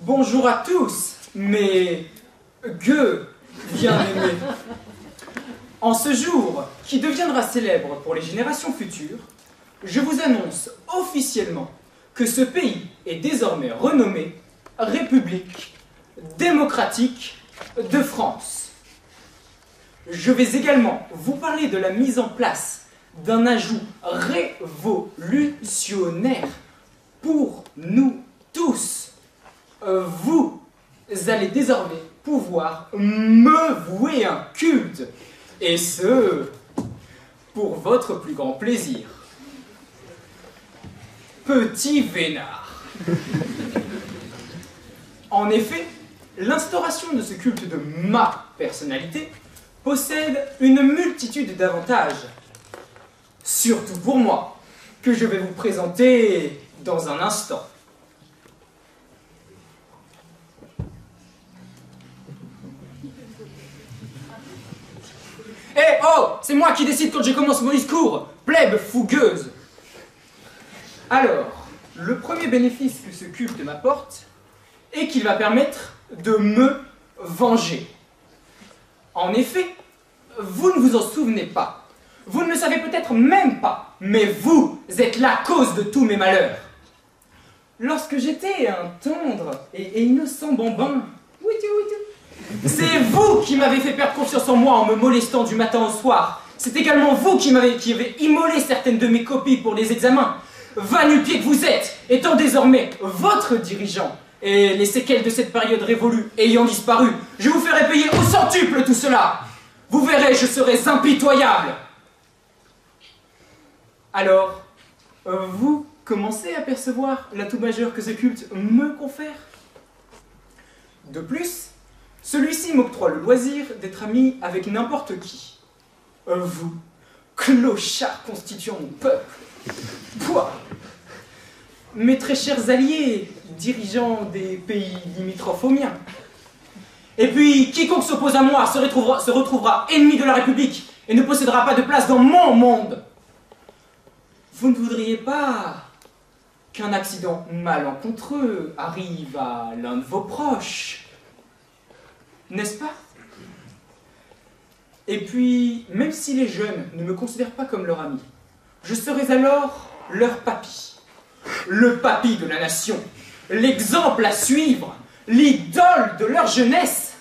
Bonjour à tous, mes gueux bien-aimés. En ce jour, qui deviendra célèbre pour les générations futures, je vous annonce officiellement que ce pays est désormais renommé République démocratique de France. Je vais également vous parler de la mise en place d'un ajout révolutionnaire pour nous tous. Vous allez désormais pouvoir me vouer un culte, et ce, pour votre plus grand plaisir. Petit vénard. En effet, l'instauration de ce culte de ma personnalité possède une multitude d'avantages, surtout pour moi, que je vais vous présenter dans un instant. Eh oh, c'est moi qui décide quand je commence mon discours, plèbe fougueuse. Alors, le premier bénéfice que ce culte m'apporte est qu'il va permettre de me venger. En effet, vous ne vous en souvenez pas, vous ne le savez peut-être même pas, mais vous êtes la cause de tous mes malheurs. Lorsque j'étais un tendre et innocent bambin, c'est vous qui m'avez fait perdre confiance en moi en me molestant du matin au soir. C'est également vous qui avez immolé certaines de mes copies pour les examens. Va-nu-pied que vous êtes, étant désormais votre dirigeant, et les séquelles de cette période révolue ayant disparu, je vous ferai payer au centuple tout cela. Vous verrez, je serai impitoyable. Alors, vous commencez à percevoir l'atout majeur que ce culte me confère. De plus, celui-ci m'octroie le loisir d'être ami avec n'importe qui. Vous, clochards constituant mon peuple. Pouah. Mes très chers alliés, dirigeants des pays limitrophes aux miens. Et puis, quiconque s'oppose à moi se retrouvera ennemi de la République et ne possédera pas de place dans mon monde. Vous ne voudriez pas qu'un accident malencontreux arrive à l'un de vos proches, n'est-ce pas? Et puis, même si les jeunes ne me considèrent pas comme leur ami, je serai alors leur papy. Le papy de la nation, l'exemple à suivre, l'idole de leur jeunesse.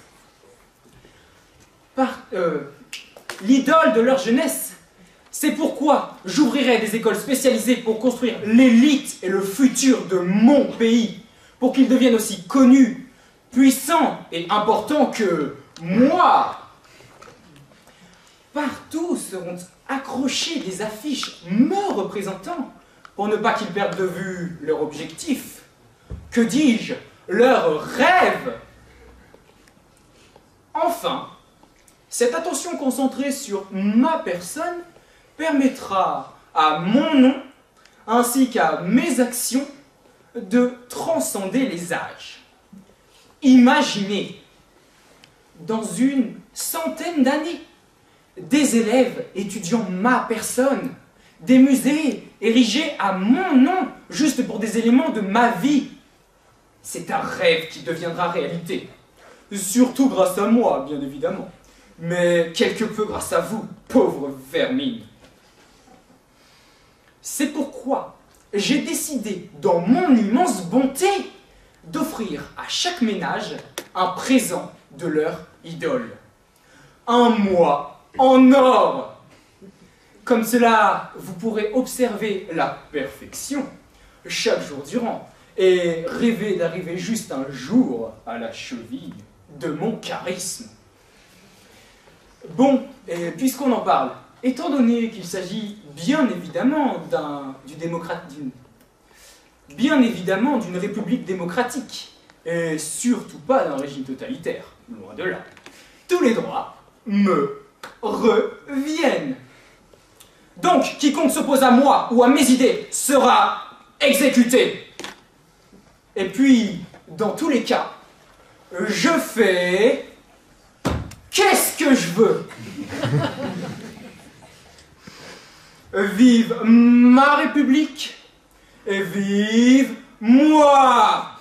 L'idole de leur jeunesse, c'est pourquoi j'ouvrirai des écoles spécialisées pour construire l'élite et le futur de mon pays, pour qu'ils deviennent aussi connus, puissants et importants que moi. Partout seront accrochées des affiches me représentant, pour ne pas qu'ils perdent de vue leur objectif. Que dis-je? Leur rêve. Enfin, cette attention concentrée sur ma personne permettra à mon nom, ainsi qu'à mes actions, de transcender les âges. Imaginez, dans une centaine d'années, des élèves étudiant ma personne, des musées érigés à mon nom, juste pour des éléments de ma vie. C'est un rêve qui deviendra réalité. Surtout grâce à moi, bien évidemment. Mais quelque peu grâce à vous, pauvre vermine. C'est pourquoi j'ai décidé, dans mon immense bonté, d'offrir à chaque ménage un présent de leur idole. Un mois en or. Comme cela, vous pourrez observer la perfection chaque jour durant et rêver d'arriver juste un jour à la cheville de mon charisme. Bon, et puisqu'on en parle, étant donné qu'il s'agit bien évidemment d'une république démocratique, et surtout pas d'un régime totalitaire, loin de là, tous les droits me reviennent. Donc, quiconque s'oppose à moi ou à mes idées sera exécuté. Et puis, dans tous les cas, je fais... Qu'est-ce que je veux? Vive ma République et vive moi!